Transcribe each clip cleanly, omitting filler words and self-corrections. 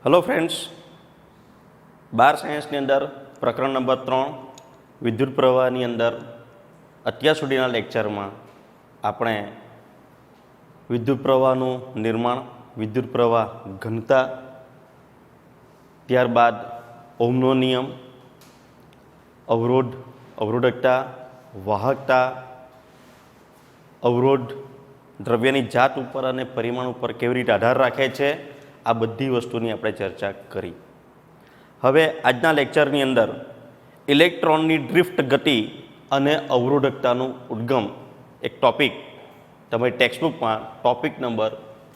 Hello friends, 12 सायन्सनी अंदर प्रकरण number 3 विद्युत प्रवाहनी अंदर અત્યાર સુધીના લેક્ચરમાં આપણે વિદ્યુત પ્રવાહનું નિર્માણ, વિદ્યુત પ્રવાહ ઘનતા, ત્યારબાદ ઓહમનો નિયમ, અવરોધ, અવરોધકતા, વાહકતા, અવરોધ દ્રવ્યની જાત ઉપર અને પરિમાણ ઉપર કેવી રીતે આધાર રાખે છે, આ બધી વસ્તુની આપણે ચર્ચા કરી. હવે આજના લેક્ચરની અંદર ઇલેક્ટ્રોનની ડ્રિફ્ટ ગતિ અને અવરોધકતાનું ઉદ્ગમ એક ટોપિક તમારી ટેક્સ્ટબુકમાં ટોપિક નંબર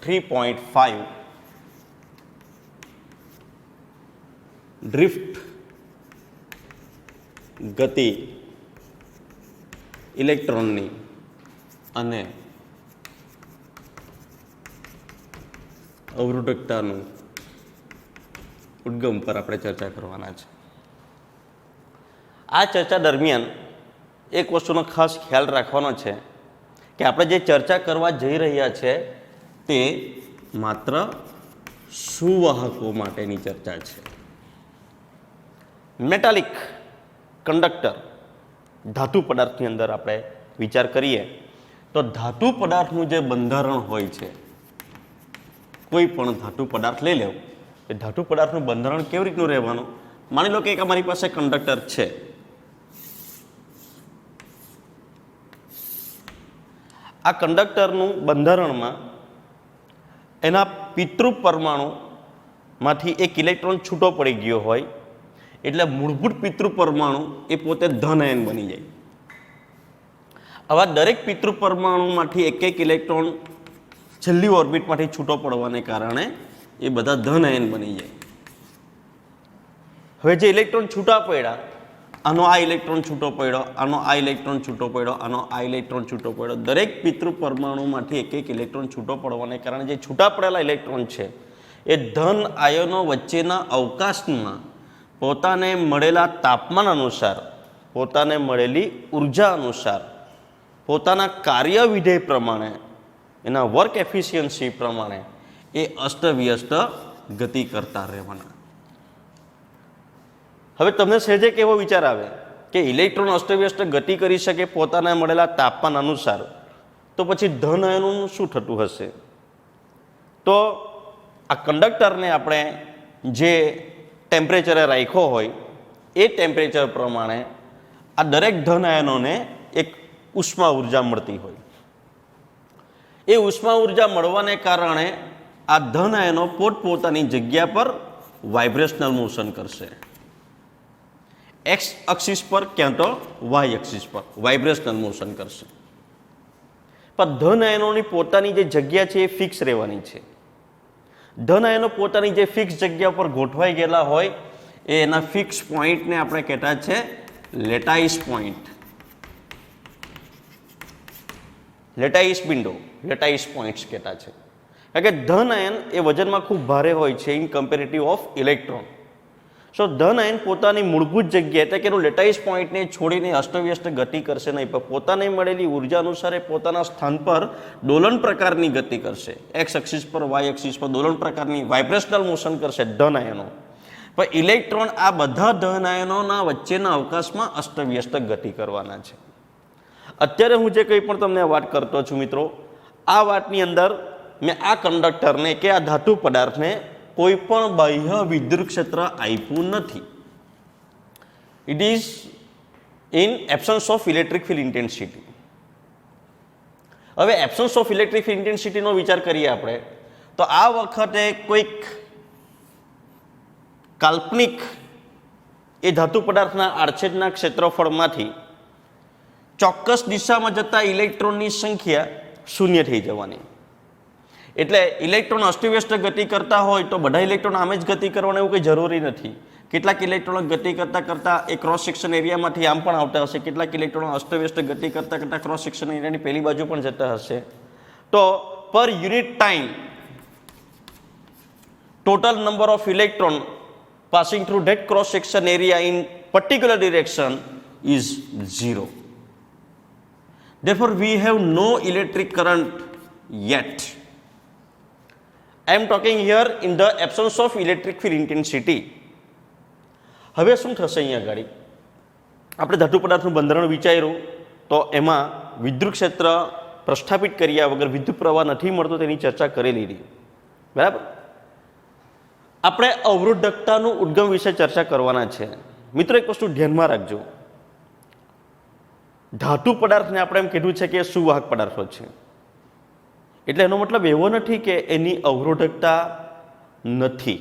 3.5 ડ્રિફ્ટ ગતિ ઇલેક્ટ્રોનની અને અવરોધકતાનું ઉદ્ગમ પર આપણે ચર્ચા કરવાના છે. આ ચર્ચા દરમિયાન એક વસ્તુનો ખાસ ખ્યાલ રાખવાનો છે કે આપણે જે ચર્ચા કરવા જઈ રહ્યા છે તે માત્ર સુવાહકો માટેની ચર્ચા છે. મેટાલિક કંડક્ટર ધાતુ પદાર્થની અંદર આપણે વિચાર કરીએ તો ધાતુ પદાર્થનું જે બંધારણ હોય છે, કોઈ પણ ધાતુ પદાર્થ લઈ લેવો, એ ધાતુ પદાર્થનું બંધારણ કેવી રીતનું રહેવાનું. માની લો કે એક અમારી પાસે કંડક્ટર છે. આ કંડક્ટરનું બંધારણમાં એના પિતૃ પરમાણુમાંથી એક ઇલેક્ટ્રોન છૂટો પડી ગયો હોય એટલે મૂળભૂત પિતૃ પરમાણુ એ પોતે ધન આયન બની જાય. આવા દરેક પિતૃ પરમાણુમાંથી એક એક ઇલેક્ટ્રોન છેલ્લી ઓર્બિટમાંથી છૂટો પડવાને કારણે એ બધા ધન આયન બની જાય. હવે જે ઇલેક્ટ્રોન છૂટા પડ્યા, આનો આ ઇલેક્ટ્રોન છૂટો પડ્યો, આનો આ ઇલેક્ટ્રોન છૂટો પડ્યો, આનો આ ઇલેક્ટ્રોન છૂટો પડ્યો, દરેક પિતૃ પરમાણુમાંથી એક એક ઇલેક્ટ્રોન છૂટો પડવાને કારણે જે છૂટા પડેલા ઇલેક્ટ્રોન છે એ ધન આયનો વચ્ચેના અવકાશમાં પોતાને મળેલા તાપમાન અનુસાર, પોતાને મળેલી ઉર્જા અનુસાર, પોતાના કાર્ય વિધેય પ્રમાણે, એના વર્ક એફિશિયન્સી પ્રમાણે એ અસ્તવ્યસ્ત ગતિ કરતા રહેવાના. હવે તમને સહેજે કેવો વિચાર આવે કે ઇલેક્ટ્રોન અસ્તવ્યસ્ત ગતિ કરી શકે પોતાને મળેલા તાપમાન અનુસાર, તો પછી ધન આયનોનું શું થતું હશે? તો આ કંડક્ટરને આપણે જે ટેમ્પરેચરે રાખ્યો હોય એ ટેમ્પરેચર પ્રમાણે આ દરેક ધન આયનોને એક ઉષ્મા ઉર્જા મળતી હોય. એ ઉષ્મા ઉર્જા મળવાને કારણે આ ધન આયનો પોતપોતાની જગ્યા પર વાઇબ્રેશનલ મોશન કરશે. એક્સ એક્સિસ પર ક્યાં તો વાય એક્સિસ પર વાઇબ્રેશનલ મોશન કરશે. પણ ધન આયનોની પોતાની જે જગ્યા છે એ ફિક્સ રહેવાની છે. ધન આયનો પોતાની જે ફિક્સ જગ્યા પર ગોઠવાઈ ગયેલા હોય એ એના ફિક્સ પોઈન્ટને આપણે કહેતા છે લેટાઇસ પોઈન્ટ, લેટાઇસ બિંદુ, લેટાઇસ પોઈન્ટ્સ કહેતા છે. કારણ કે ધન આયન એ વજનમાં ખૂબ ભારે હોય છે ઇન કમ્પેરેટિવ ઓફ ઇલેક્ટ્રોન. સો ધન આયન પોતાની મૂળભૂત જગ્યાએ એટલે કે એનું લેટાઇસ પોઈન્ટને છોડીને અસ્તવ્યસ્ત ગતિ કરશે નહીં, પણ પોતાને મળેલી ઉર્જા અનુસાર પોતાના સ્થાન પર દોલન પ્રકારની ગતિ કરશે. એક્સ એક્સિસ પર, વાય એક્સિસ પર દોલન પ્રકારની વાઇબ્રેશનલ મોશન કરશે ધન આયનો. પણ ઇલેક્ટ્રોન આ બધા ધન આયનોના વચ્ચેના અવકાશમાં અસ્તવ્યસ્ત ગતિ કરવાના છે. અત્યારે હું જે કંઈ પણ તમને વાત કરતો છું મિત્રો, આ વાતની અંદર મેં આ કંડક્ટરને કે આ ધાતુ પદાર્થને કોઈ પણ બાહ્ય વિદ્યુત ક્ષેત્ર આપ્યું નથી. It is in absence of electric field intensity. હવે એબ્સન્સ ઓફ ઇલેક્ટ્રિક ફિલ્ડ ઇન્ટેન્સિટીનો વિચાર કરીએ આપણે તો આ વખતે કોઈક કાલ્પનિક એ ધાતુ પદાર્થના આડછેદના ક્ષેત્રફળમાંથી ચોક્કસ દિશામાં જતા ઇલેક્ટ્રોનની સંખ્યા શૂન્ય થઈ જવાની. એટલે ઇલેક્ટ્રોન અસ્તવ્યસ્ત ગતિ કરતા હોય તો બધા ઇલેક્ટ્રોન આમ જ ગતિ કરવાનું એવું કંઈ જરૂરી નથી. કેટલાક ઇલેક્ટ્રોનો ગતિ કરતાં કરતાં એ ક્રોસ સેક્શન એરિયામાંથી આમ પણ આવતા હશે, કેટલાક ઇલેક્ટ્રોનો અસ્તવ્યસ્ત ગતિ કરતાં કરતાં ક્રોસ સેક્શન એરિયાની પેલી બાજુ પણ જતા હશે. તો પર unit time total number of electron passing through that cross section area in particular direction is 0. Therefore, we have no electric current yet. I am talking here in the absence of electric field intensity. હવે શું થશે અહીંયા આગળ? આપણે ધાતુ પદાર્થનું બંધારણ વિચાર્યું તો એમાં વિદ્યુત ક્ષેત્ર પ્રસ્થાપિત કર્યા વગર વિદ્યુત પ્રવાહ નથી મળતો તેની ચર્ચા કરી લીધી, બરાબર. આપણે અવરોધકતાનું ઉદ્ગમ વિશે ચર્ચા કરવાના છે. મિત્રો એક વસ્તુ ધ્યાનમાં રાખજો, ધાતુ પદાર્થને આપણે એમ કીધું છે કે સુવાહક પદાર્થો છે, એટલે એનો મતલબ એવો નથી કે એની અવરોધકતા નથી,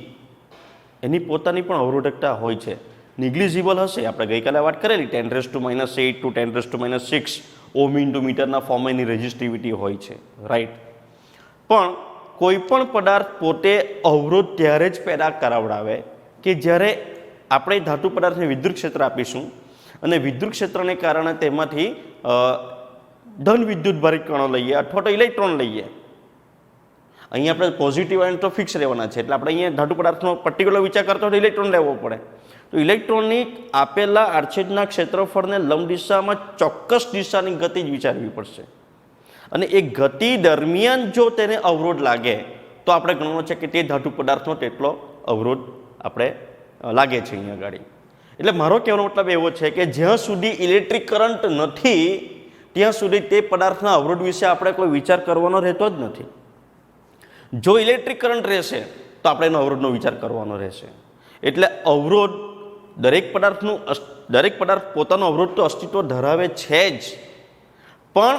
એની પોતાની પણ અવરોધકતા હોય છે, નિગ્લિજિબલ હશે. આપણે ગઈકાલે વાત કરેલી 10⁻8 to 10⁻6 ઓમ ઇન્ટુ મીટરના ફોર્મમાં એની રેઝિસ્ટિવિટી હોય છે, રાઈટ. પણ કોઈ પણ પદાર્થ પોતે અવરોધ ત્યારે જ પેદા કરાવડાવે કે જ્યારે આપણે ધાતુ પદાર્થને વિદ્યુત ક્ષેત્ર આપીશું અને વિદ્યુત ક્ષેત્રને કારણે તેમાંથી ધન વિદ્યુત ભારિત કણો લઈએ અથવા તો ઇલેક્ટ્રોન લઈએ. અહીંયા આપણે પોઝિટિવ આયન તો ફિક્સ રહેવાના છે, એટલે આપણે અહીંયા ધાતુ પદાર્થનો પર્ટિક્યુલર વિચાર કરતા હોય તો ઇલેક્ટ્રોન લેવો પડે. તો ઇલેક્ટ્રોનની આપેલા આડછેદના ક્ષેત્રફળને લંબ દિશામાં ચોક્કસ દિશાની ગતિ જ વિચારવી પડશે, અને એ ગતિ દરમિયાન જો તેને અવરોધ લાગે તો આપણે ગણવાનો છે કે તે ધાતુ પદાર્થનો તેટલો અવરોધ આપણે લાગે છે અહીંયા આગળ. એટલે મારો કહેવાનો મતલબ એવો છે કે જ્યાં સુધી ઇલેક્ટ્રિક કરંટ નથી ત્યાં સુધી તે પદાર્થના અવરોધ વિશે આપણે કોઈ વિચાર કરવાનો રહેતો જ નથી. જો ઇલેક્ટ્રિક કરંટ રહેશે તો આપણે એનો અવરોધનો વિચાર કરવાનો રહેશે. એટલે અવરોધ દરેક પદાર્થ પોતાનો અવરોધ તો અસ્તિત્વ ધરાવે છે જ, પણ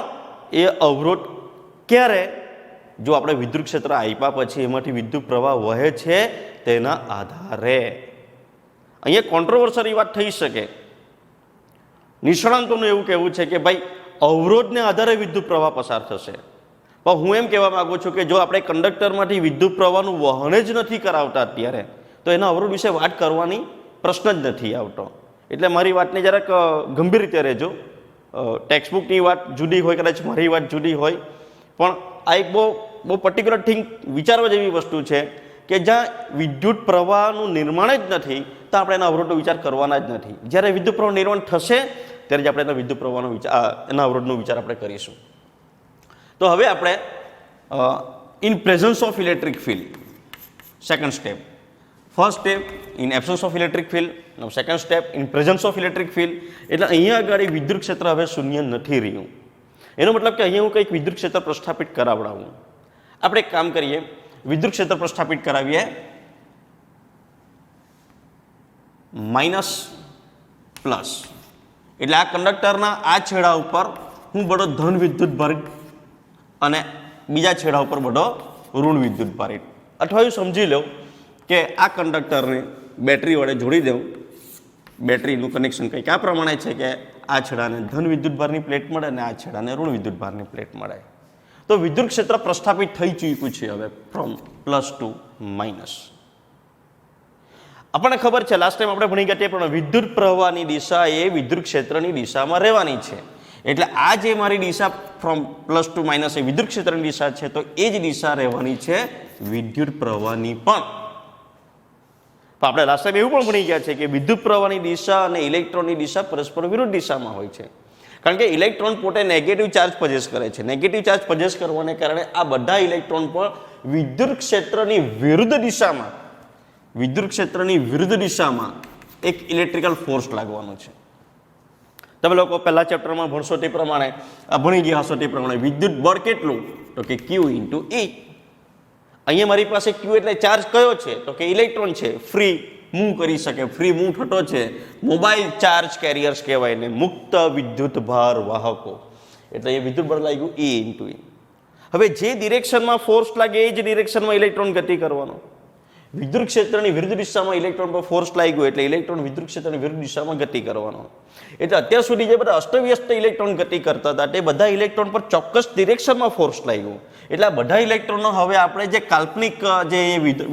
એ અવરોધ ક્યારે, જો આપણે વિદ્યુત ક્ષેત્ર આપ્યા પછી એમાંથી વિદ્યુત પ્રવાહ વહે છે તેના આધારે. અહીંયા કોન્ટ્રોવર્સરી વાત થઈ શકે. નિષ્ણાંતોનું એવું કહેવું છે કે ભાઈ અવરોધને આધારે વિદ્યુત પ્રવાહ પસાર થશે, પણ હું એમ કહેવા માંગુ છું કે જો આપણે કંડક્ટરમાંથી વિદ્યુત પ્રવાહનું વહન જ નથી કરાવતા અત્યારે તો એના અવરોધ વિશે વાત કરવાની પ્રશ્ન જ નથી આવતો. એટલે મારી વાતને જરાક ગંભીર રીતે રહેજો. ટેક્સ્ટબુકની વાત જુદી હોય, કદાચ મારી વાત જુદી હોય, પણ આ એક બહુ પર્ટિક્યુલર થિંગ વિચારવા જેવી વસ્તુ છે કે જ્યાં વિદ્યુત પ્રવાહનું નિર્માણ જ નથી તો આપણે એના અવરોધનો વિચાર કરવાના જ નથી. જ્યારે વિદ્યુત પ્રવાહ નિર્માણ થશે ત્યારે જ આપણે એના વિદ્યુત પ્રવાહનો વિચાર, એના અવરોધનો વિચાર આપણે કરીશું. તો હવે આપણે in presence of electric field, second step. First step in absence of electric field, second step in presence of electric field. એટલે અહીંયા આગળ વિદ્યુત ક્ષેત્ર હવે શૂન્ય નથી રહ્યું. એનો મતલબ કે અહીંયા હું કંઈક વિદ્યુત ક્ષેત્ર પ્રસ્થાપિત કરાવડાવું. આપણે એક કામ કરીએ, વિદ્યુત ક્ષેત્ર પ્રસ્થાપિત કરાવીએ માઇનસ પ્લસ. એટલે આ કંડક્ટરના આ છેડા ઉપર હું બધો ધન વિદ્યુત ભારિત અને બીજા છેડા ઉપર બધો ઋણ વિદ્યુત ભારિત. અથવા એવું સમજી લો કે આ કંડક્ટરને બેટરી વડે જોડી દઉં. બેટરીનું કનેક્શન કંઈક આ પ્રમાણે છે કે આ છેડાને ધન વિદ્યુત ભારની પ્લેટ મળે અને આ છેડાને ઋણ વિદ્યુત ભારની પ્લેટ મળે. તો વિદ્યુત ક્ષેત્ર પ્રસ્થાપિત થઈ ચૂક્યું છે હવે ફ્રોમ પ્લસ ટુ માઇનસ. આપણને ખબર છે લાસ્ટ ટાઈમ આપણે ભણી ગયા તે પણ વિદ્યુત પ્રવાહની દિશા એ વિદ્યુત ક્ષેત્રની દિશામાં રહેવાની છે. એટલે આ જે મારી દિશા ફ્રોમ પ્લસ ટુ માઇનસ એ વિદ્યુત ક્ષેત્રની દિશા છે, તો એ જ દિશા રહેવાની છે વિદ્યુત પ્રવાહની પણ. આપણે લાસ્ટ ટાઈમ એવું પણ ભણી ગયા છે કે વિદ્યુત પ્રવાહની દિશા અને ઇલેક્ટ્રોનની દિશા પરસ્પર વિરુદ્ધ દિશામાં હોય છે, કારણ કે ઇલેક્ટ્રોન પોતે નેગેટિવ ચાર્જ પોઝેસ કરે છે. નેગેટિવ ચાર્જ પોઝેસ કરવાને કારણે આ બધા ઇલેક્ટ્રોન પણ વિદ્યુત ક્ષેત્રની વિરુદ્ધ દિશામાં એક ઇલેક્ટ્રિકલ ફોર્સ લાગવાનો છે. તમે લોકો પહેલા ચેપ્ટરમાં ભણશો તે પ્રમાણે, ભણી ગયા હશો તે પ્રમાણે વિદ્યુત બળ કેટલું, તો કે Q ઇન્ટુ E. અહીંયા મારી પાસે Q એટલે ચાર્જ કયો છે, તો કે ઇલેક્ટ્રોન છે, ફ્રી મૂવ કરી શકે, ફ્રી મૂવ થતો છે, મોબાઈલ ચાર્જ કેરિયર્સ કહેવાય ને, મુક્ત વિદ્યુત ભાર વાહકો. એટલે એ વિદ્યુત બળ લાગ્યું E ઇન્ટુ E. હવે જે ડિરેક્શનમાં ફોર્સ લાગે એ જ ડિરેક્શનમાં ઇલેક્ટ્રોન ગતિ કરવાનો. વિદ્યુત ક્ષેત્રની વિરુદ્ધ દિશામાં ઇલેક્ટ્રોન પર ફોર્સ લાગ્યો એટલે ઇલેક્ટ્રોન વિદ્યુત ક્ષેત્રની વિરુદ્ધ દિશામાં ગતિ કરવાનો. એટલે અત્યાર સુધી જે બધા અસ્તવ્યસ્ત ઇલેક્ટ્રોન ગતિ કરતા હતા તે બધા ઇલેક્ટ્રોન પર ચોક્કસ ડિરેક્શનમાં ફોર્સ લાગ્યો. એટલે આ બધા ઇલેક્ટ્રોનો હવે આપણે જે કાલ્પનિક જે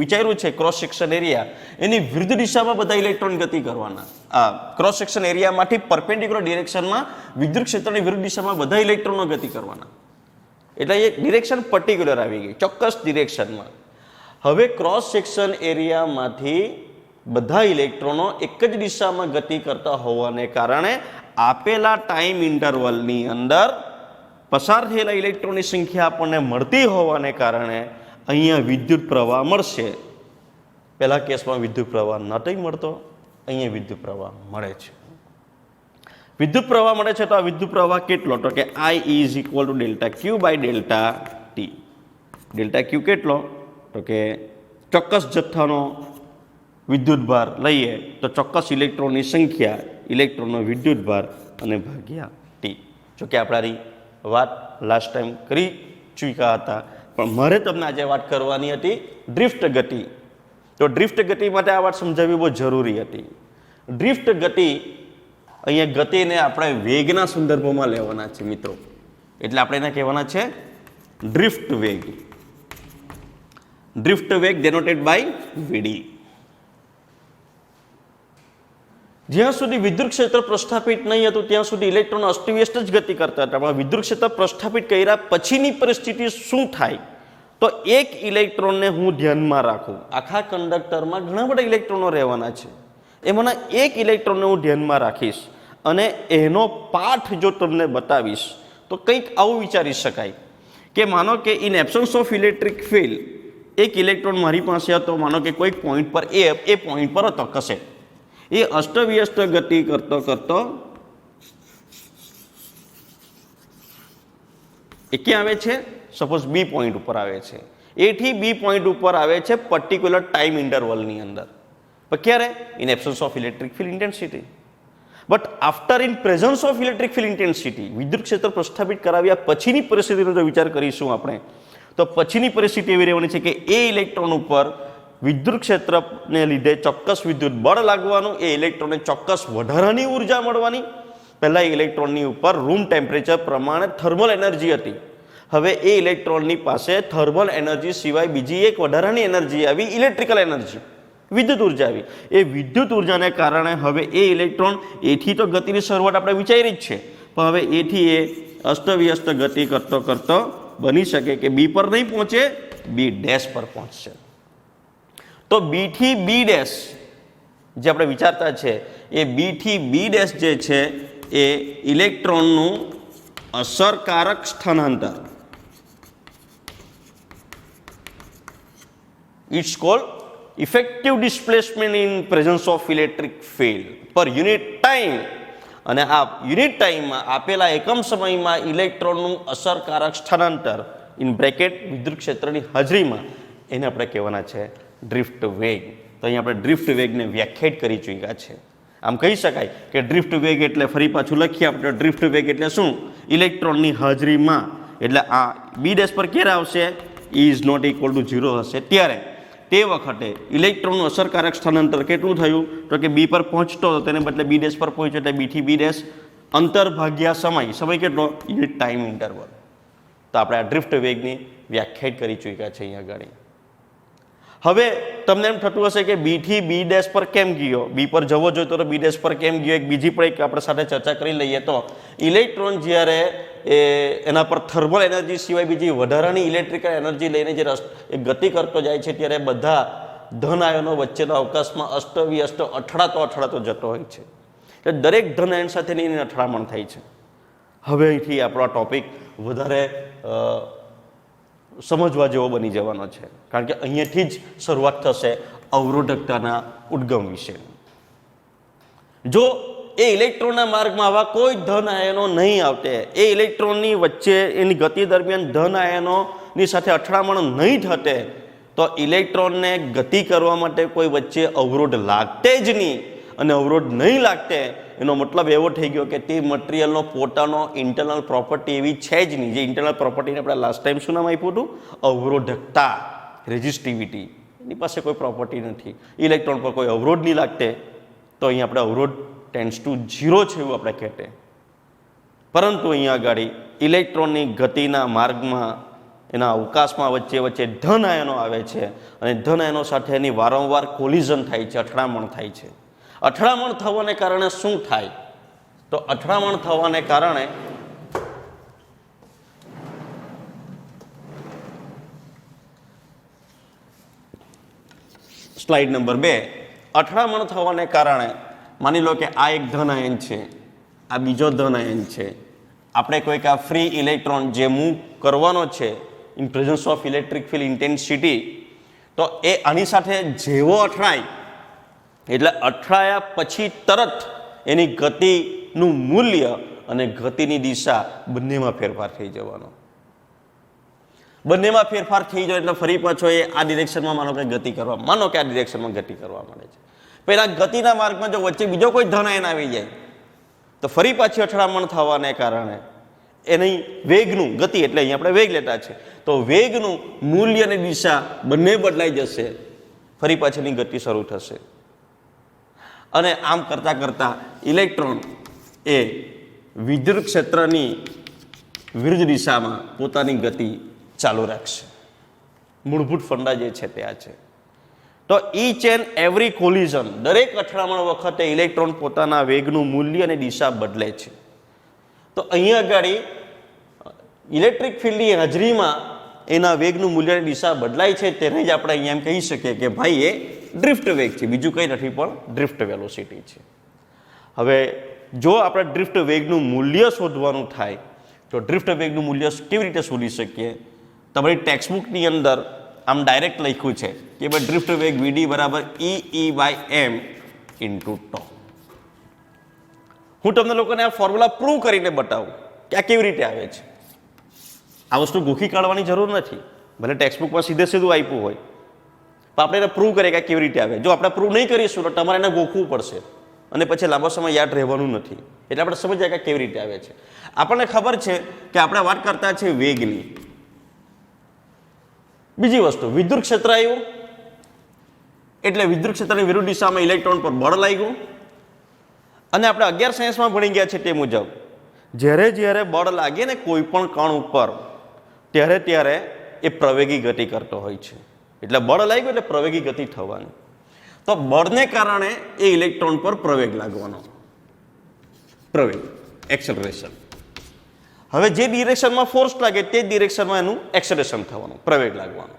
વિચાર્યું છે ક્રોસ સેક્શન એરિયા, એની વિરુદ્ધ દિશામાં બધા ઇલેક્ટ્રોન ગતિ કરવાના. આ ક્રોસ સેક્શન એરિયામાંથી પરપેન્ડિક્યુલર ડિરેક્શનમાં વિદ્યુત ક્ષેત્રની વિરુદ્ધ દિશામાં બધા ઇલેક્ટ્રોનો ગતિ કરવાના. એટલે એ ડિરેક્શન પર્ટિક્યુલર આવી ગઈ, ચોક્કસ ડિરેક્શનમાં. હવે ક્રોસ સેક્શન એરિયામાંથી બધા ઇલેક્ટ્રોનો એક જ દિશામાં ગતિ કરતા હોવાને કારણે આપેલા ટાઈમ ઇન્ટરવલની અંદર પસાર થયેલા ઇલેક્ટ્રોનની સંખ્યા આપણને મળતી હોવાને કારણે અહીંયા વિદ્યુત પ્રવાહ મળશે. પહેલા કેસમાં વિદ્યુત પ્રવાહ નથી મળતો, અહીંયા વિદ્યુત પ્રવાહ મળે છે. વિદ્યુત પ્રવાહ મળે છે તો આ વિદ્યુત પ્રવાહ કેટલો? તો કે I is equal to delta Q by delta T. Delta Q કેટલો? તો કે ચોક્કસ જથ્થાનો વિદ્યુત ભાર લઈએ તો ચોક્કસ ઇલેક્ટ્રોનની સંખ્યા, ઇલેક્ટ્રોનનો વિદ્યુત ભાર અને ભાગ્યા ટી. જો કે આપણી વાત લાસ્ટ ટાઈમ કરી ચૂક્યા હતા, પણ મારે તમને આજે વાત કરવાની હતી ડ્રિફ્ટ ગતિ. તો ડ્રિફ્ટ ગતિ માટે આ વાત સમજાવવી બહુ જરૂરી હતી. ડ્રિફ્ટ ગતિ, અહીંયા ગતિને આપણે વેગના સંદર્ભમાં લેવાના છે મિત્રો, એટલે આપણે એને કહેવાના છે ડ્રિફ્ટ વેગ. ડ્રિફ્ટ વેગ ડેનોટેડ બાય વીડી. જ્યાં સુધી વિદ્યુત ક્ષેત્ર પ્રસ્થાપિત નહીં હતું ત્યાં સુધી ઇલેક્ટ્રોન અસ્તવ્યસ્ત જ ગતિ કરતા હતા, પણ વિદ્યુત ક્ષેત્ર પ્રસ્થાપિત કર્યા પછીની પરિસ્થિતિ શું થાય? તો એક ઇલેક્ટ્રોનને હું ધ્યાનમાં રાખું. આખા કંડક્ટરમાં ઘણા બધા ઇલેક્ટ્રોનો રહેવાના છે, એમાંના એક ઇલેક્ટ્રોનને હું ધ્યાનમાં રાખીશ અને એનો પાઠ જો તમને બતાવીશ તો કંઈક આવું વિચારી શકાય કે માનો કે in absence of electric field એક ઇલેક્ટ્રોન મારી પાસે હતો, માનો કે કોઈક પોઈન્ટ પર એ પોઈન્ટ પર હતો કશે, એ અસ્તવ્યસ્ત ગતિ કરતો કરતો એ ક્યાં આવે છે? સપોઝ બી પોઈન્ટ ઉપર આવે છે. એથી બી પોઈન્ટ ઉપર આવે છે પર્ટિક્યુલર ટાઈમ ઇન્ટરવલની અંદર. પણ ક્યારે? In absence of electric field intensity. But after in presence of electric field intensity, વિદ્યુત ક્ષેત્ર પ્રસ્થાપિત કરાવ્યા પછીની પરિસ્થિતિનો જો વિચાર કરીશું આપણે, તો પછીની પરિસ્થિતિ એવી રહેવાની છે કે એ ઇલેક્ટ્રોન ઉપર વિદ્યુત ક્ષેત્રને લીધે ચોક્કસ વિદ્યુત બળ લાગવાનું, એ ઇલેક્ટ્રોનને ચોક્કસ વધારાની ઉર્જા મળવાની. પહેલાં ઇલેક્ટ્રોનની ઉપર રૂમ ટેમ્પરેચર પ્રમાણે થર્મલ એનર્જી હતી, હવે એ ઇલેક્ટ્રોનની પાસે થર્મલ એનર્જી સિવાય બીજી એક વધારાની એનર્જી આવી, ઇલેક્ટ્રિકલ એનર્જી, વિદ્યુત ઉર્જા આવી. એ વિદ્યુત ઉર્જાને કારણે હવે એ ઇલેક્ટ્રોન એથી તો ગતિની શરૂઆત આપણે વિચારી જ છે, પણ હવે એથી એ અસ્તવ્યસ્ત ગતિ કરતો કરતો બની શકે કે બી પર નહીં પહોંચે, બી ડેશ પર પહોંચશે. તો બી થી બી ડેશ જે આપણે વિચારતા છે, એ બી થી બી ડેશ જે છે એ ઇલેક્ટ્રોનનું અસરકારક સ્થાનાંતર, it's called effective displacement in presence of electric field per unit time. અને આ યુનિટ ટાઈમમાં આપેલા એકમ સમયમાં ઇલેક્ટ્રોનનું અસરકારક સ્થાનાંતર ઇન બ્રેકેટ વિદ્યુત ક્ષેત્રની હાજરીમાં, એને આપણે કહેવાના છે ડ્રિફ્ટ વેગ. તો અહીં આપણે ડ્રિફ્ટ વેગને વ્યાખ્યાયિત કરી ચૂક્યા છે. આમ કહી શકાય કે ડ્રિફ્ટ વેગ એટલે, ફરી પાછું લખીએ આપણે, ડ્રિફ્ટ વેગ એટલે શું? ઇલેક્ટ્રોનની હાજરીમાં, એટલે આ બી ડેશ પર ક્યારે આવશે? ઇઝ નોટ ઇક્વલ ટુ 0 હશે ત્યારે. તે વખતે ઇલેક્ટ્રોનનું અસરકારક સ્થાનાંતર કેટલું થયું? તો કે બી પર પહોંચતો હતો તેને બદલે બી ડેશ પર પહોંચ્યો, એટલે બી થી બી ડેશ અંતર ભાગ્યા સમય કેટલો? Unit time interval. તો આપણે આ ડ્રિફ્ટ વેગની વ્યાખ્યાયિત કરી ચૂક્યા છે અહીંયા આગળ. હવે તમને એમ થતું હશે કે બી થી બી ડેશ પર કેમ ગયો? બી પર જવો જોઈતો તો બી ડેશ પર કેમ ગયો? એક બીજી પણ એક આપણે સાથે ચર્ચા કરી લઈએ. તો ઇલેક્ટ્રોન જ્યારે એના પર થર્મલ એનર્જી સિવાય બીજી વધારાની ઇલેક્ટ્રિકલ એનર્જી લઈને જે ગતિ કરતો જાય છે, ત્યારે બધા ધન આયનો વચ્ચેના અવકાશમાં અસ્તવ્યસ્ત અથડાતો જતો હોય છે. એટલે દરેક ધન આયન સાથેની એની અથડામણ થાય છે. હવે અહીંથી આપણો ટોપિક વધારે સમજવા જેવો બની જવાનો છે, કારણ કે અહીંયાથી જ શરૂઆત થશે અવરોધકતાના ઉદ્ગમ વિશે. જો એ ઇલેક્ટ્રોનના માર્ગમાં આવા કોઈ ધન આયનો નહીં આવતે, એ ઇલેક્ટ્રોનની વચ્ચે એની ગતિ દરમિયાન ધન આયનોની સાથે અથડામણ નહીં થતે, તો ઇલેક્ટ્રોનને ગતિ કરવા માટે કોઈ વચ્ચે અવરોધ લાગતે જ નહીં. અને અવરોધ નહીં લાગતે એનો મતલબ એવો થઈ ગયો કે તે મટીરિયલનો પોતાનો ઇન્ટરનલ પ્રોપર્ટી એવી છે જ નહીં. જે ઇન્ટરનલ પ્રોપર્ટીને આપણે લાસ્ટ ટાઈમ શું નામ આપ્યું હતું? અવરોધકતા, રેઝિસ્ટિવિટી. એની પાસે કોઈ પ્રોપર્ટી નથી. ઇલેક્ટ્રોન પર કોઈ અવરોધ નહીં લાગતે, તો અહીં આપણે અવરોધ ટેન્ડ્સ ટુ 0 છે એવું આપણે કહેતે. પરંતુ અહીંયા આગળ ઇલેક્ટ્રોનની ગતિના માર્ગમાં, એના અવકાશમાં વચ્ચે ધન આયનો આવે છે, અને ધન આયનો સાથે એની વારંવાર કોલિઝન થાય છે, અથડામણ થાય છે. અથડામણ થવાને કારણે શું થાય? તો અથડામણ થવાને કારણે સ્લાઇડ નંબર 2, અથડામણ થવાને કારણે માની લો કે આ એક ધન આયન છે, આ બીજો ધન આયન છે. આપણે કોઈક આ ફ્રી ઇલેક્ટ્રોન જે મૂવ કરવાનો છે in presence of electric field intensity, તો એ આની સાથે જેવો અથડાય એટલે અથડાયા પછી તરત એની ગતિનું મૂલ્ય અને ગતિની દિશા બંનેમાં ફેરફાર થઈ જવાનો. બંનેમાં ફેરફાર થઈ જાય એટલે ફરી પાછો એ આ ડિરેક્શનમાં માનો કે આ ડિરેક્શનમાં ગતિ કરવા માંડે છે. પહેલા ગતિના માર્ગમાં જો વચ્ચે બીજો કોઈ ધન આયન આવી જાય તો ફરી પાછી અથડામણ થવાને કારણે એની વેગનું, ગતિ એટલે અહીંયા આપણે વેગ લેતા છે, તો વેગનું મૂલ્ય અને દિશા બંને બદલાઈ જશે, ફરી પાછળની ગતિ શરૂ થશે. અને આમ કરતાં કરતાં ઇલેક્ટ્રોન એ વિદ્યુત ક્ષેત્રની વિરુદ્ધ દિશામાં પોતાની ગતિ ચાલુ રાખશે. મૂળભૂત ફંડા જે છે તે આ છે. તો ઈચ એન્ડ એવરી કોલિઝન, દરેક અથડામણ વખતે ઇલેક્ટ્રોન પોતાના વેગનું મૂલ્ય અને દિશા બદલે છે. તો અહીંયા આગળ ઇલેક્ટ્રિક ફિલ્ડની હાજરીમાં એના વેગનું મૂલ્ય અને દિશા બદલાય છે, તેને જ આપણે અહીંયા એમ કહી શકીએ કે ભાઈ એ ડ્રિફ્ટ વેગ છે, બીજું કંઈ નથી પણ ડ્રિફ્ટ વેલોસિટી છે. હવે જો આપણે ડ્રિફ્ટ વેગનું મૂલ્ય શોધવાનું થાય તો ડ્રિફ્ટ વેગનું મૂલ્ય કેવી રીતે શોધી શકીએ? તમારી ટેક્સ્ટબુકની અંદર આમ ડાયરેક્ટ લખ્યું છે કે ભાઈ ડ્રિફ્ટ વેગ વીડી બરાબર EE/m ઇન્ટુ ટો. હું તમને લોકોને આ ફોર્મ્યુલા પ્રૂવ કરીને બતાવું કે આ કેવી રીતે આવે છે. આ વસ્તુ ગોખી કાઢવાની જરૂર નથી, ભલે ટેક્સ્ટબુકમાં સીધે સીધું આપ્યું હોય, પણ આપણે એને પ્રૂવ કરીએ કે કેવી રીતે આવે. જો આપણે પ્રૂવ નહીં કરીશું તો તમારે એને ગોખવું પડશે અને પછી લાંબો સમય યાદ રહેવાનું નથી. એટલે આપણે સમજીએ કે કેવી રીતે આવે છે. આપણને ખબર છે કે આપણે વાત કરતા છીએ વેગની. બીજી વસ્તુ, વિદ્યુત ક્ષેત્ર આવ્યું એટલે વિદ્યુત ક્ષેત્રની વિરુદ્ધ દિશામાં ઇલેક્ટ્રોન પર બળ લાગ્યું. અને આપણે 11 સાયન્સમાં ભણી ગયા છે તે મુજબ જ્યારે બળ લાગે ને કોઈ પણ કણ ઉપર ત્યારે એ પ્રવેગી ગતિ કરતો હોય છે. એટલે બળ લાગ્યું એટલે પ્રવેગી ગતિ થવાની. તો બળને કારણે એ ઇલેક્ટ્રોન પર પ્રવેગ લાગવાનો, પ્રવેગ, એક્સેલરેશન. હવે જે ડિરેક્શનમાં ફોર્સ લાગે તે જ ડિરેક્શનમાં એનું એક્સેલરેશન થવાનું, પ્રવેગ લાગવાનો.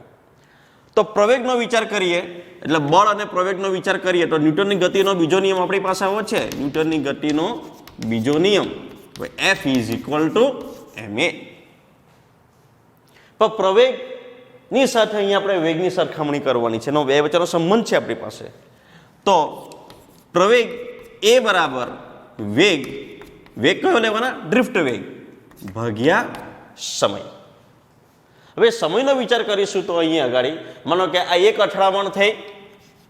તો પ્રવેગનો વિચાર કરીએ એટલે બળ અને પ્રવેગનો વિચાર કરીએ તો ન્યૂટનની ગતિનો બીજો નિયમ આપણી પાસે આવો છે. ન્યૂટનની ગતિનો બીજો નિયમ F = ma. પણ પ્રવેગની સાથે અહીંયા આપણે વેગની સરખામણી કરવાની છે, એનો બે વચ્ચેનો સંબંધ છે આપણી પાસે. તો પ્રવેગ એ બરાબર વેગ કયો લેવાના? ડ્રિફ્ટ વેગ ભાગ્યા સમય. હવે સમયનો વિચાર કરીશું તો અહીંયા આગળ માનો કે આ એક અથડામણ થઈ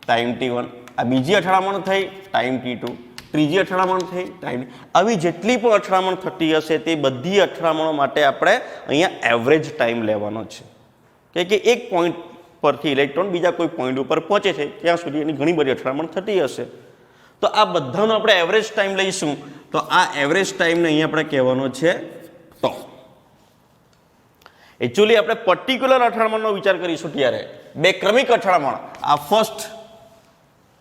ટાઈમ t1, આ બીજી અથડામણ થઈ ટાઈમ t2, ત્રીજી અથડામણ થઈ ટાઈમ, આવી જેટલી પણ અથડામણ થતી હશે તે બધી અથડામણો માટે આપણે અહીંયા એવરેજ ટાઈમ લેવાનો છે કે એક પોઈન્ટ પરથી ઇલેક્ટ્રોન બીજા કોઈ પોઈન્ટ ઉપર પહોંચે છે ત્યાં સુધી એની ઘણી બધી અથડામણ થતી હશે. તો આ બધાનો આપણે એવરેજ ટાઈમ લઈશું તો આ એવરેજ ટાઈમને અહીંયા આપણે કહેવાનો છે ટો. એકચ્યુઅલી આપણે પર્ટિક્યુલર અથડામણનો વિચાર કરીશું ત્યારે બે ક્રમિક અથડામણ, આ ફર્સ્ટ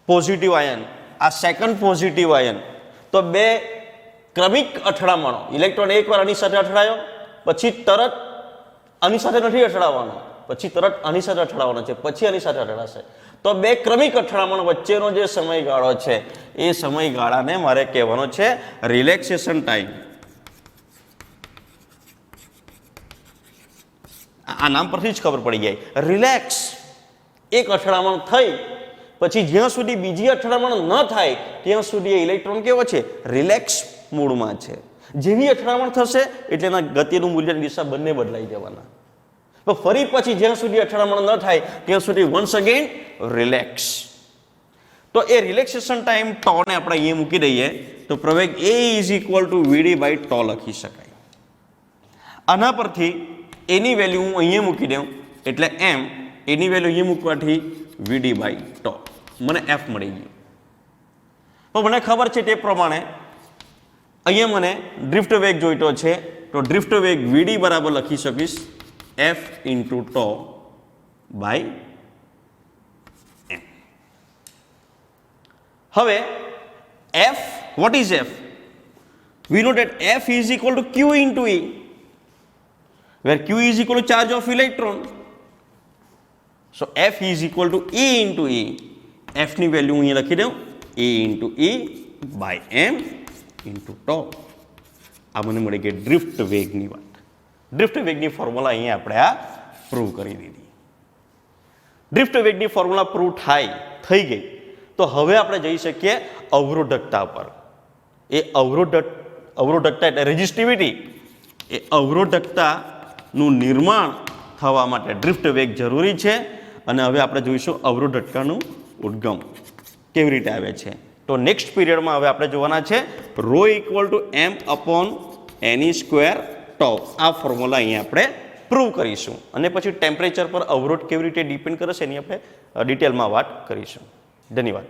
પોઝિટિવ આયન, આ સેકન્ડ પોઝિટિવ આયન, તો બે ક્રમિક અથડામણો, ઇલેક્ટ્રોન એકવાર આની સાથે અથડાયો પછી તરત આની સાથે નથી અથડાવવાનો, પછી તરત આની સાથે અથડાવવાનો છે, પછી આની સાથે અથડાશે. તો બે ક્રમિક અથડામણ વચ્ચેનો જે સમયગાળો છે એ સમયગાળાને મારે કહેવાનો છે રિલેક્સેશન ટાઈમ. આ નામ પરથી જ ખબર પડી જાય. રિલેક્સ, એક અથડામણ થઈ પછી જ્યાં સુધી બીજી અથડામણ ન થાય ત્યાં સુધી એ ઇલેક્ટ્રોન કેવો છે? રિલેક્સ મૂડમાં છે. જેવી અથડામણ થશે એટલે એના ગતિનું મૂલ્યની દિશા બંને બદલાઈ જવાના. તો ફરી પછી જ્યાં સુધી અથડામણ ન થાય ત્યાં સુધી વન્સ અગેન રિલેક્સ. તો એ રિલેક્સેશન ટાઈમ ટોને આપણે અહીંયા મૂકી દઈએ તો પ્રવેગ A = Vd/τ લખી શકાય. આના પરથી એની વેલ્યુ હું અહીંયા મૂકી દઉં એટલે m, એની વેલ્યુ અહીંયા મૂકવાથી Vd/τ મને F મળી ગયું. તો મને ખબર છે તે પ્રમાણે અહીંયા મને ડ્રિફ્ટ વેગ જોઈતો છે તો ડ્રિફ્ટ વેગ Vd બરાબર લખી શકીશ F × τ/m. હવે F, what is F? We know that F is equal to Q into E, where Q is equal to charge of electron. So F is equal to E into E. F ની value અહીંયા લખી દઉં A into E/m into τ. આ મને મળી ગઈ drift વેગની વાત. Drift વેગની formula અહીંયા આપણે આ પ્રૂવ કરી દીધી. ડ્રિફ્ટ વેગની ફોર્મ્યુલા પ્રૂવ થઈ ગઈ તો હવે આપણે જઈ શકીએ અવરોધકતા પર. એ અવરોધકતા એટલે રેઝિસ્ટિવિટી, એ અવરોધકતાનું નિર્માણ થવા માટે ડ્રિફ્ટ વેગ જરૂરી છે. અને હવે આપણે જોઈશું અવરોધકતાનું ઉદ્ગમ કેવી રીતે આવે છે. તો નેક્સ્ટ પીરિયડમાં હવે આપણે જોવાના છે ρ = m/ne². આ ફોર્મ્યુલા અહીંયા આપણે પ્રૂવ કરીશું અને પછી ટેમ્પરેચર પર અવરોધ કેવી રીતે ડિપેન્ડ કરે છે એની આપણે ડિટેલમાં વાત કરીશું. ધન્યવાદ.